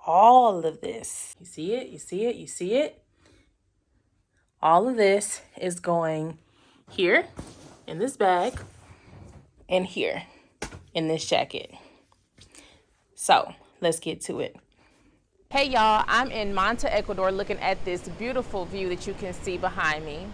all of this, you see it, you see it, you see it? All of this is going here in this bag and here in this jacket. So let's get to it. Hey y'all, I'm in Manta, Ecuador, looking at this beautiful view that you can see behind me.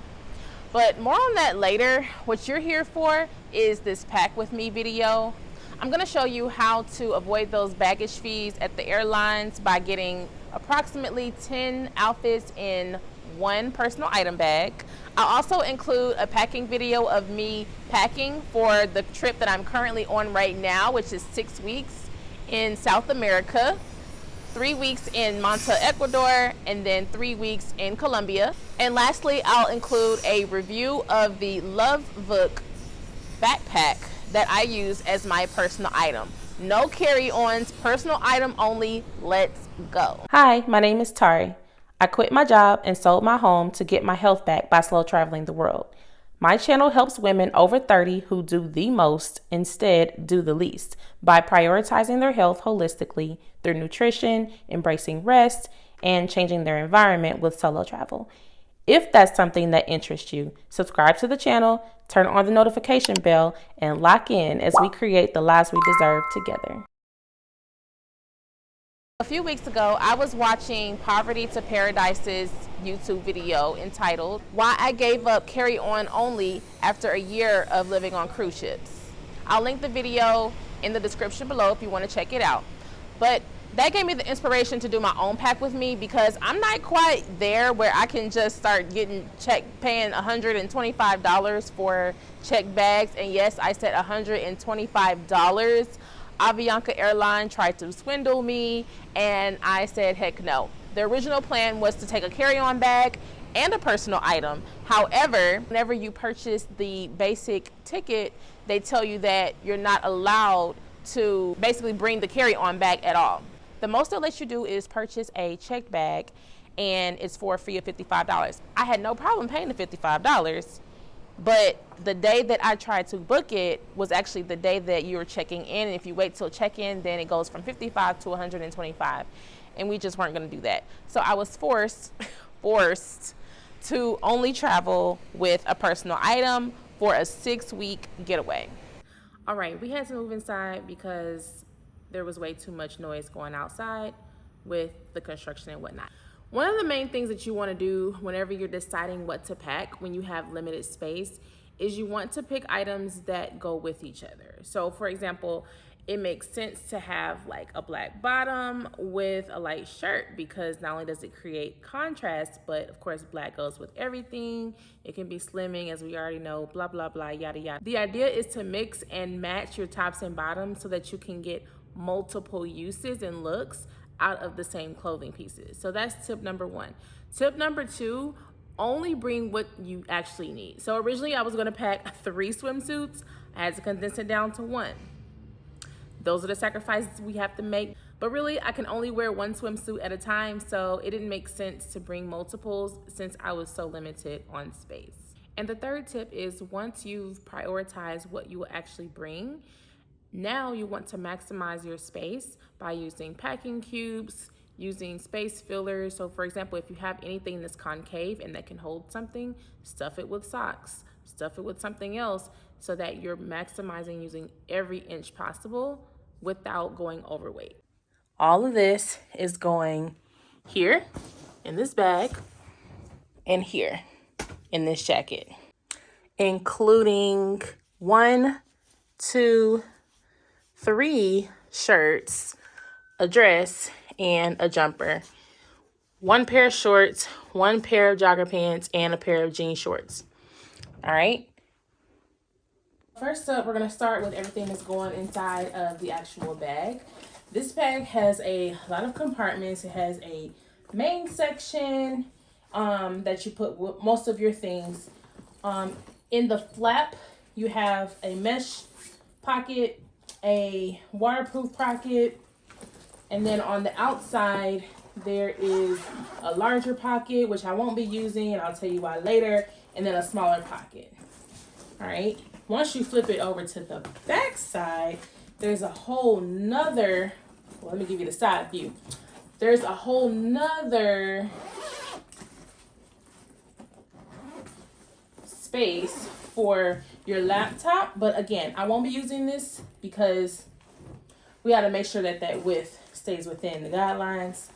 But more on that later. What you're here for is this pack with me video. I'm gonna show you how to avoid those baggage fees at the airlines by getting approximately 10 outfits in one personal item bag. I'll also include a packing video of me packing for the trip that I'm currently on right now, which is 6 weeks in South America, 3 weeks in Manta, Ecuador, and then 3 weeks in Colombia. And lastly, I'll include a review of the Lovevook backpack that I use as my personal item. No carry-ons, personal item only. Let's go. Hi, my name is Tari. I quit my job and sold my home to get my health back by slow traveling the world. My channel helps women over 30 who do the most instead do the least by prioritizing their health holistically through nutrition, embracing rest, and changing their environment with solo travel. If that's something that interests you, subscribe to the channel, turn on the notification bell, and lock in as we create the lives we deserve together. A few weeks ago, I was watching Poverty to Paradise's YouTube video entitled Why I Gave Up Carry-On Only After a Year of Living on Cruise Ships. I'll link the video in the description below if you want to check it out. But that gave me the inspiration to do my own pack with me because I'm not quite there where I can just start paying $125 for check bags. And yes, I said $125. Avianca Airline tried to swindle me, and I said, heck no. The original plan was to take a carry-on bag and a personal item. However, whenever you purchase the basic ticket, they tell you that you're not allowed to basically bring the carry-on bag at all. The most they'll let you do is purchase a checked bag, and it's for a fee of $55. I had no problem paying the $55. But the day that I tried to book it was actually the day that you were checking in. And if you wait till check-in, then it goes from $55 to $125. And we just weren't going to do that. So I was forced to only travel with a personal item for a 6-week getaway. All right, we had to move inside because there was way too much noise going outside with the construction and whatnot. One of the main things that you want to do whenever you're deciding what to pack when you have limited space is you want to pick items that go with each other. So for example, it makes sense to have like a black bottom with a light shirt because not only does it create contrast, but of course black goes with everything. It can be slimming, as we already know, blah, blah, blah, yada, yada. The idea is to mix and match your tops and bottoms so that you can get multiple uses and looks out of the same clothing pieces. So that's tip number 1. Tip number 2, only bring what you actually need. So originally I was going to pack 3 swimsuits. I had to condense it down to 1. Those are the sacrifices we have to make. But really, I can only wear 1 swimsuit at a time, so it didn't make sense to bring multiples since I was so limited on space. And the third tip is once you've prioritized what you will actually bring, now you want to maximize your space by using packing cubes, using space fillers. So for example, if you have anything that's concave and that can hold something, stuff it with socks, stuff it with something else so that you're maximizing using every inch possible without going overweight. All of this is going here in this bag and here in this jacket, including 1, 2, 3 shirts, a dress, and a jumper. 1 pair of shorts, 1 pair of jogger pants, and a pair of jean shorts. All right. First up, we're going to start with everything that's going inside of the actual bag. This bag has a lot of compartments. It has a main section that you put most of your things. In the flap, you have a mesh pocket, a waterproof pocket, and then on the outside there is a larger pocket, which I won't be using, and I'll tell you why later, and then a smaller pocket. All right, once you flip it over to the back side, there's a whole nother Well, let me give you the side view. There's a whole nother space for your laptop, but again, I won't be using this because we got to make sure that that width stays within the guidelines,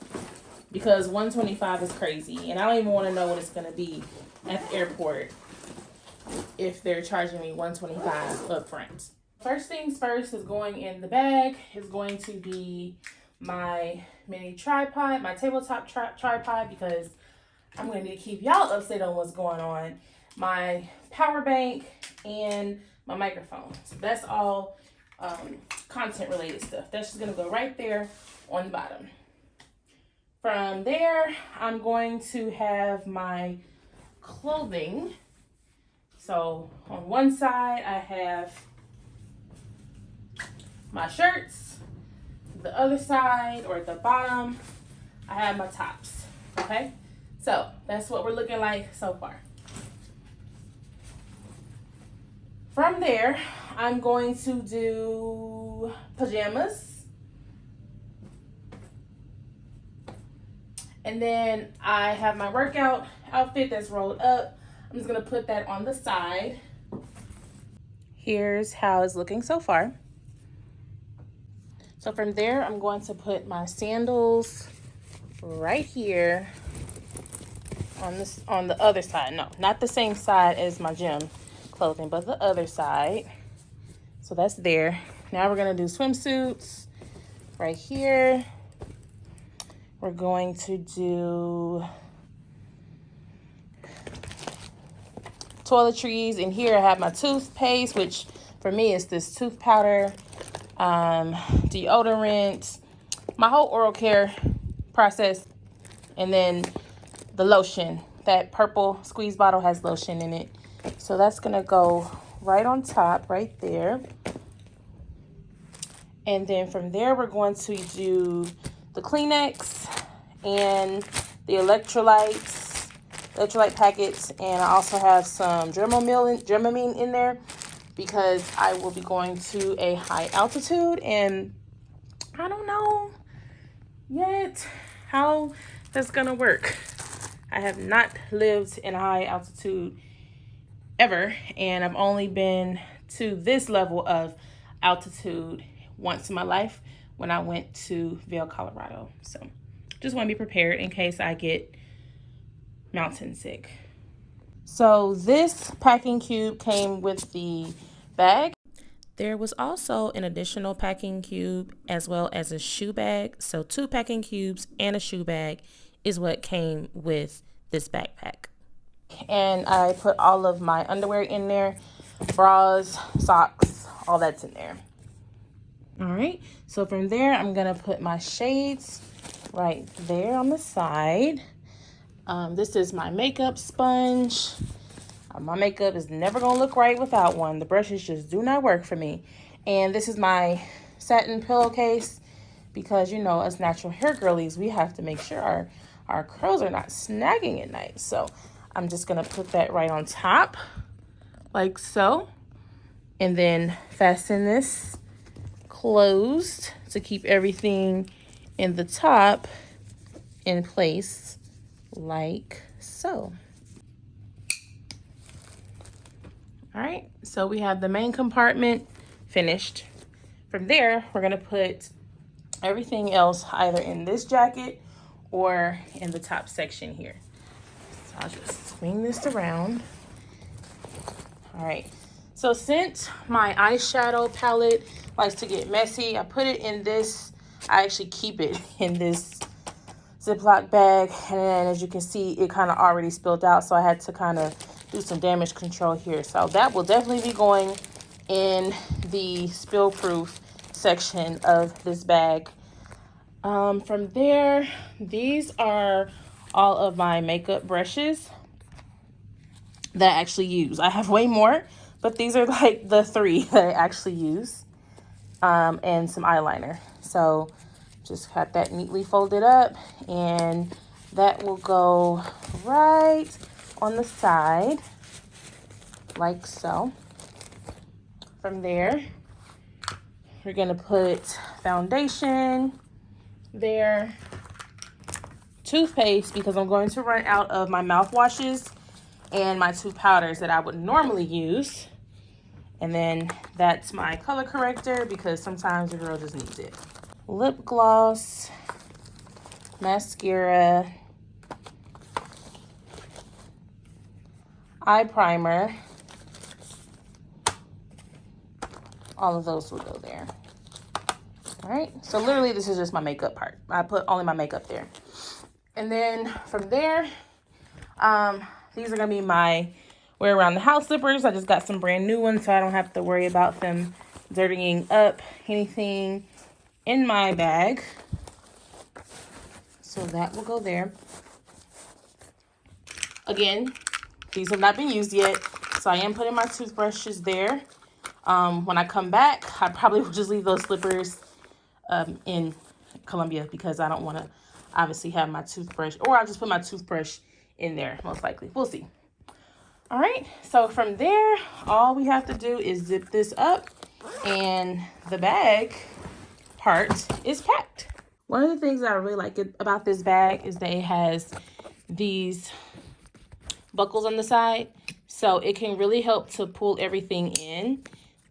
because 125 is crazy, and I don't even want to know what it's going to be at the airport if they're charging me 125 up front. First things first is going in the bag is going to be my mini tripod, my tabletop tripod, because I'm going to need to keep y'all updated on what's going on. My power bank and my microphone. So that's all content related stuff. That's just going to go right there on the bottom. From there, I'm going to have my clothing. So on one side, I have my shirts. The other side, or at the bottom, I have my tops. Okay, so that's what we're looking like so far. From there, I'm going to do pajamas. And then I have my workout outfit that's rolled up. I'm just gonna put that on the side. Here's how it's looking so far. So from there, I'm going to put my sandals right here on the other side. No, not the same side as my gym clothing, but the other side. So that's there. Now we're gonna do swimsuits right here. We're going to do toiletries. In here I have my toothpaste, which for me is this tooth powder, deodorant, my whole oral care process, and then the lotion. That purple squeeze bottle has lotion in it. So that's gonna go right on top, right there. And then from there, we're going to do the Kleenex and the electrolyte packets. And I also have some Dramamine in there because I will be going to a high altitude, and I don't know yet how that's gonna work. I have not lived in a high altitude ever, and I've only been to this level of altitude once in my life when I went to Vail, Colorado. So just want to be prepared in case I get mountain sick. So this packing cube came with the bag. There was also an additional packing cube as well as a shoe bag. So 2 packing cubes and a shoe bag is what came with this backpack. And I put all of my underwear in there, bras, socks, all that's in there. All right, so from there, I'm gonna put my shades right there on the side. This is my makeup sponge. My makeup is never gonna look right without one. The brushes just do not work for me. And this is my satin pillowcase because, you know, us natural hair girlies, we have to make sure our curls are not snagging at night. So I'm just gonna put that right on top like so. And then fasten this closed to keep everything in the top in place like so. All right, so we have the main compartment finished. From there, we're gonna put everything else either in this jacket or in the top section here. So I'll just swing this around. All right, so since my eyeshadow palette likes to get messy, I put it in this, I actually keep it in this Ziploc bag, and then as you can see, it kind of already spilled out, so I had to kind of do some damage control here. So that will definitely be going in the spill-proof section of this bag. From there, these are all of my makeup brushes that I actually use. I have way more, but these are like the 3 that I actually use. And some eyeliner. So just got that neatly folded up, and that will go right on the side like so. From there, we're gonna put foundation, their toothpaste because I'm going to run out of my mouthwashes and my tooth powders that I would normally use. And then that's my color corrector because sometimes your girl just needs it. Lip gloss, mascara, eye primer. All of those will go there. All right, so literally this is just my makeup part. I put only my makeup there. And then from there, these are gonna be my wear around the house slippers. I just got some brand new ones, so I don't have to worry about them dirtying up anything in my bag. So that will go there. Again, these have not been used yet, so I am putting my toothbrushes there. When I come back, I probably will just leave those slippers in Colombia because I don't want to obviously have my toothbrush, or I'll just put my toothbrush in there, most likely. We'll see. All right, so from there, all we have to do is zip this up and the bag part is packed. One of the things that I really like about this bag is that it has these buckles on the side, so it can really help to pull everything in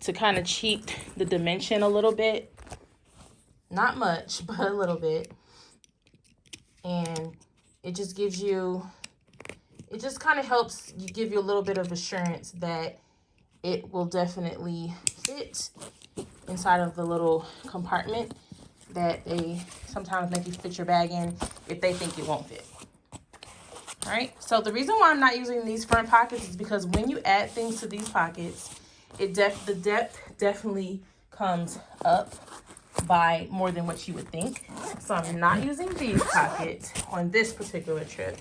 to kind of cheat the dimension a little bit. Not much, but a little bit. And it just gives you, it just kind of helps you, give you a little bit of assurance that it will definitely fit inside of the little compartment that they sometimes make you fit your bag in if they think it won't fit. All right, so the reason why I'm not using these front pockets is because when you add things to these pockets, the depth definitely comes up by more than what you would think. So I'm not using these pockets on this particular trip.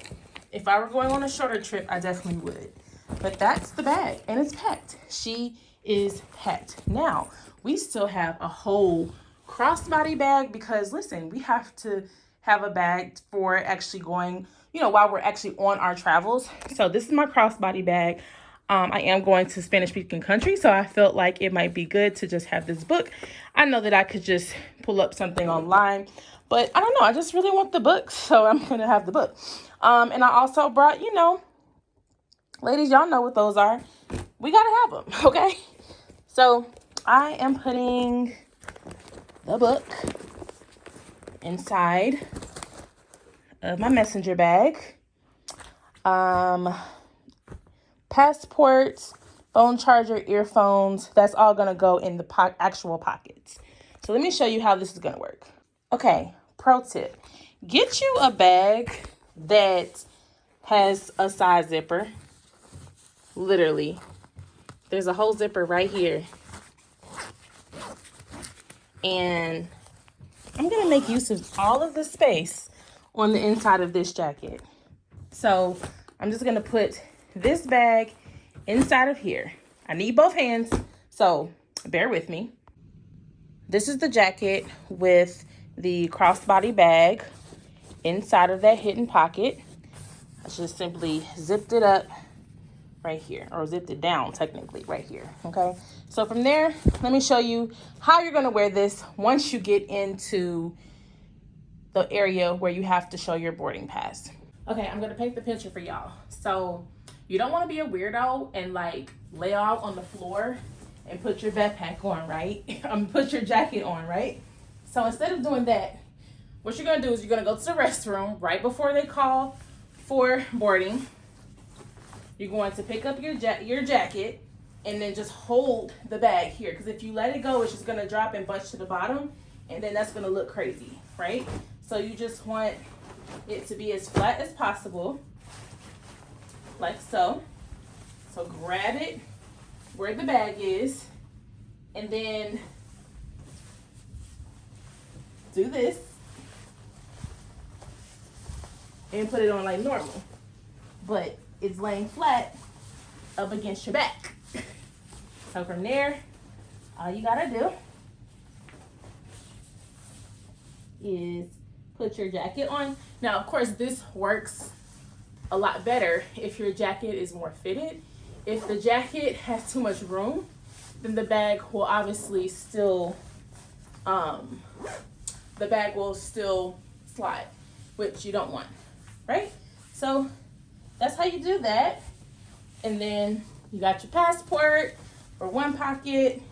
If I were going on a shorter trip, I definitely would. But that's the bag, and it's packed. She is packed. Now, we still have a whole crossbody bag because, listen, we have to have a bag for actually going, you know, while we're actually on our travels. So this is my crossbody bag. I am going to Spanish-speaking countries, so I felt like it might be good to just have this book. I know that I could just pull up something online, but I don't know. I just really want the book, so I'm going to have the book. And I also brought, you know, ladies, y'all know what those are. We got to have them, okay? So I am putting the book inside of my messenger bag. Passports, phone charger, earphones, that's all going to go in the actual pockets. So let me show you how this is going to work. Okay, pro tip. Get you a bag that has a side zipper. Literally. There's a whole zipper right here. And I'm going to make use of all of the space on the inside of this jacket. So I'm just going to put this bag inside of here. I need both hands, so bear with me. This is the jacket with the crossbody bag inside of that hidden pocket. I just simply zipped it up right here, or zipped it down technically right here, okay? So from there, let me show you how you're gonna wear this once you get into the area where you have to show your boarding pass. Okay, I'm gonna paint the picture for y'all. So you don't wanna be a weirdo and like lay out on the floor and put your backpack on, right? Put your jacket on, right? So instead of doing that, what you're gonna do is you're gonna go to the restroom right before they call for boarding. You're going to pick up your jacket and then just hold the bag here. Because if you let it go, it's just gonna drop and bunch to the bottom, and then that's gonna look crazy, right? So you just want it to be as flat as possible, like so. So grab it where the bag is, and then do this and put it on like normal, but it's laying flat up against your back. So from there, all you gotta do is put your jacket on. Now, of course, this works a lot better if your jacket is more fitted. If the jacket has too much room, then the bag will obviously still the bag will still slide, which you don't want, right? So that's how you do that. And then you got your passport for one pocket.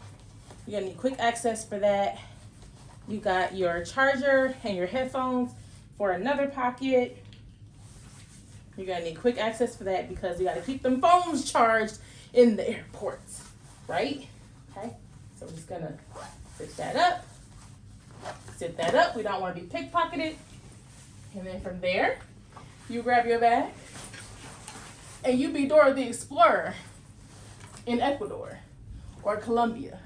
You're gonna need quick access for that. You got your charger and your headphones for another pocket. You're gonna need quick access for that because you gotta keep them phones charged in the airports, right? Okay, so I'm just gonna sit that up. Sit that up, we don't wanna be pickpocketed. And then from there, you grab your bag and you be Dora the Explorer in Ecuador or Colombia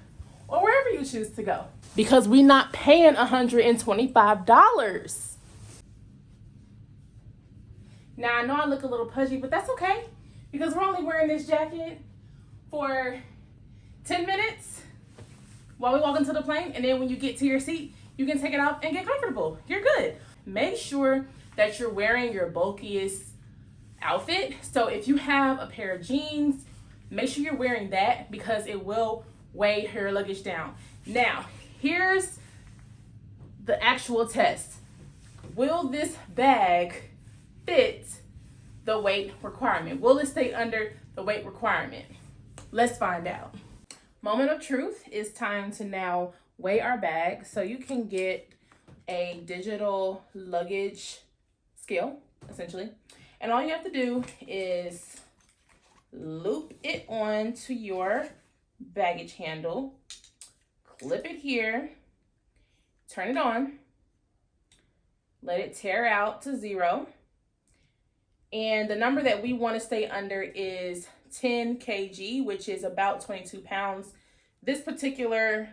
or wherever you choose to go. Because we're not paying $125. Now, I know I look a little pudgy, but that's okay because we're only wearing this jacket for 10 minutes while we walk into the plane. And then when you get to your seat, you can take it off and get comfortable. You're good. Make sure that you're wearing your bulkiest outfit. So if you have a pair of jeans, make sure you're wearing that because it will weigh your luggage down. Now, here's the actual test. Will this bag fit the weight requirement? Will it stay under the weight requirement? Let's find out. Moment of truth. It's time to now weigh our bag. So you can get a digital luggage scale, essentially. And all you have to do is loop it onto your baggage handle, clip it here, turn it on, let it tear out to 0. And the number that we want to stay under is 10 kg, which is about 22 pounds. This particular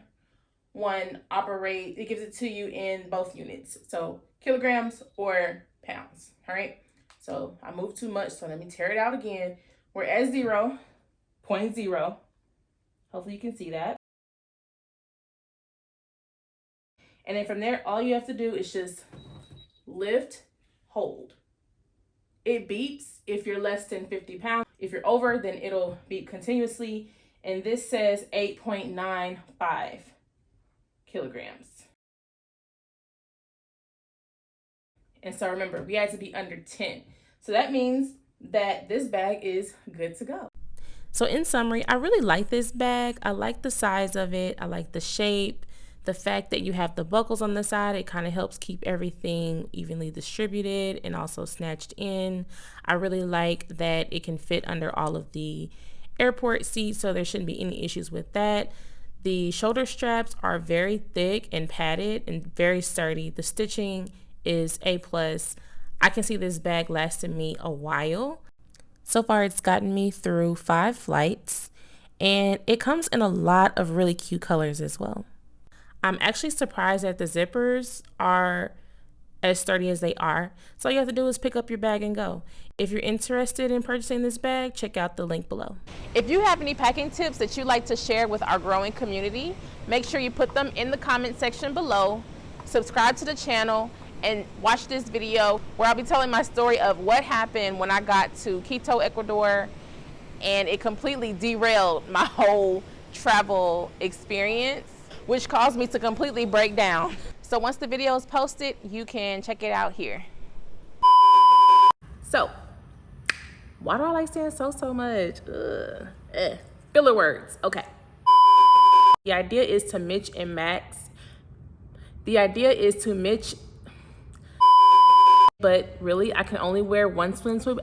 one it gives it to you in both units. So kilograms or pounds, all right? So I moved too much, so let me tear it out again. We're at 0.0. Hopefully you can see that. And then from there, all you have to do is just lift, hold. It beeps if you're less than 50 pounds. If you're over, then it'll beep continuously. And this says 8.95 kilograms. And so remember, we had to be under 10. So that means that this bag is good to go. So in summary, I really like this bag. I like the size of it. I like the shape. The fact that you have the buckles on the side, it kind of helps keep everything evenly distributed and also snatched in. I really like that it can fit under all of the airport seats, so there shouldn't be any issues with that. The shoulder straps are very thick and padded and very sturdy. The stitching is A+. I can see this bag lasting me a while. So far, it's gotten me through 5 flights, and it comes in a lot of really cute colors as well. I'm actually surprised that the zippers are as sturdy as they are. So all you have to do is pick up your bag and go. If you're interested in purchasing this bag, check out the link below. If you have any packing tips that you'd like to share with our growing community, make sure you put them in the comment section below. Subscribe to the channel and watch this video where I'll be telling my story of what happened when I got to Quito, Ecuador, and it completely derailed my whole travel experience, which caused me to completely break down. So once the video is posted, you can check it out here. So, why do I like saying so much? Filler words, okay. The idea is to mix and max. But really, I can only wear one swimsuit.